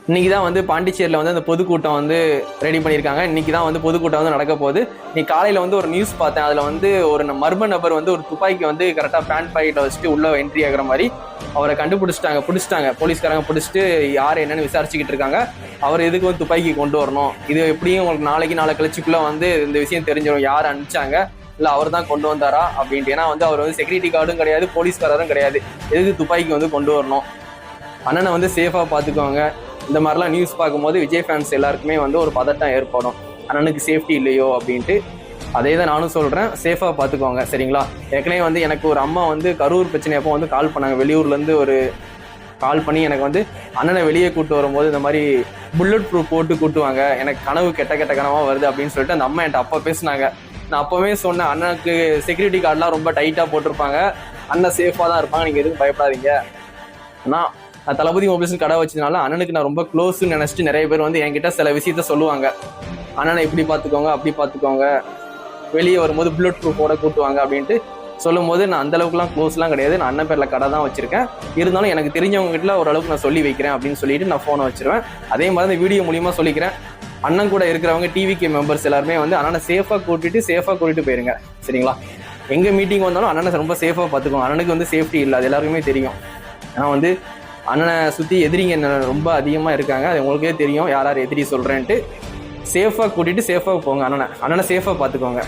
இன்னைக்கு தான் வந்து பாண்டிச்சேரியில் வந்து அந்த பொதுக்கூட்டம் வந்து ரெடி பண்ணியிருக்காங்க. இன்னைக்கு தான் வந்து பொதுக்கூட்டம் வந்து நடக்க போகுது. இன்னைக்கு காலையில் வந்து ஒரு நியூஸ் பார்த்தேன். அதில் வந்து ஒரு மர்ம நபர் வந்து ஒரு துப்பாக்கி வந்து கரெக்டாக பேண்ட் பாக்கெட்டில் வச்சுட்டு உள்ள என்ட்ரி ஆகிற மாதிரி அவரை பிடிச்சிட்டாங்க. போலீஸ்காரங்க பிடிச்சிட்டு யார் என்னன்னு விசாரிச்சுக்கிட்டு இருக்காங்க. அவர் எதுக்கு வந்து துப்பாக்கி கொண்டு வரணும், இது எப்படியும் உங்களுக்கு நாளை கழிச்சுக்குள்ள வந்து இந்த விஷயம் தெரிஞ்சிடும், யார் அனுப்பிச்சாங்க இல்லை அவர் தான் கொண்டு வந்தாரா அப்படின்ட்டு. ஏன்னா வந்து அவர் வந்து செக்யூரிட்டி கார்டும் கிடையாது, போலீஸ்காரரும் கிடையாது, எதுக்கு துப்பாக்கி வந்து கொண்டு வரணும். அண்ணனை வந்து சேஃபாக பார்த்துக்குவாங்க. இந்த மாதிரிலாம் நியூஸ் பார்க்கும்போது விஜய் ஃபேன்ஸ் எல்லாருக்குமே வந்து ஒரு பதட்டம் ஏற்படும், அண்ணனுக்கு சேஃப்டி இல்லையோ அப்படின்ட்டு. அதே தான் நானும் சொல்கிறேன், சேஃபாக பார்த்துக்கோங்க சரிங்களா. ஏற்கனவே வந்து எனக்கு ஒரு அம்மா வந்து கரூர் பிரச்சனை அப்போ வந்து கால் பண்ணாங்க, வெளியூர்லேருந்து ஒரு கால் பண்ணி எனக்கு வந்து அண்ணனை வெளியே கூப்பிட்டு வரும்போது இந்த மாதிரி புல்லட் ப்ரூஃப் போட்டு கூட்டுவாங்க, எனக்கு கனவு கெட்ட கனவாக வருது அப்படின்னு சொல்லிட்டு அந்த அம்மா என்கிட்ட அப்போ பேசினாங்க. நான் அப்போவே சொன்னேன், அண்ணனுக்கு செக்யூரிட்டி கார்டெலாம் ரொம்ப டைட்டாக போட்டிருப்பாங்க, அண்ணன் சேஃபாக தான் இருப்பாங்க, நீங்கள் எதுவும் பயப்படாதீங்க. ஆனால் தளபதி மொபைல்ஸ் கடை வச்சதுனால அண்ணனுக்கு நான் ரொம்ப க்ளோஸ்ன்னு நினச்சிட்டு நிறைய பேர் வந்து என்கிட்ட சில விஷயத்த சொல்லுவாங்க, அண்ணனை இப்படி பார்த்துக்கோங்க அப்படி பார்த்துக்கோங்க, வெளியே வரும்போது புல்லட் ப்ரூஃபோட கூட்டுவாங்க அப்படின்ட்டு சொல்லும் போது நான் அந்தளவுக்குலாம் க்ளோஸ்லாம் கிடையாது, நான் அண்ணன் பேரில் கடை தான் வச்சிருக்கேன். இருந்தாலும் எனக்கு தெரிஞ்சவங்ககிட்ட ஓரளவுக்கு நான் சொல்லி வைக்கிறேன் அப்படின்னு சொல்லிட்டு நான் ஃபோனை வச்சிருவேன். அதே மாதிரி இந்த வீடியோ மூலியமாக சொல்லிக்கிறேன், அண்ணன் கூட இருக்கிறவங்க டிவிகே மெம்பர்ஸ் எல்லாருமே வந்து அண்ணனை சேஃபாக கூட்டிட்டு போயிருங்க சரிங்களா. எங்கே மீட்டிங் வந்தாலும் அண்ணனை ரொம்ப சேஃபாக பார்த்துக்கோங்க. அண்ணனுக்கு வந்து சேஃப்டி இல்லை, அது எல்லாருக்குமே தெரியும். ஏன்னா வந்து அண்ணனை சுற்றி எதிரிங்க ரொம்ப அதிகமாக இருக்காங்க, அது உங்களுக்கே தெரியும் யார் எதிரி சொல்கிறேன்ட்டு. சேஃபாக கூட்டிகிட்டு சேஃபாக போங்க, அண்ணனை சேஃபாக பார்த்துக்கோங்க.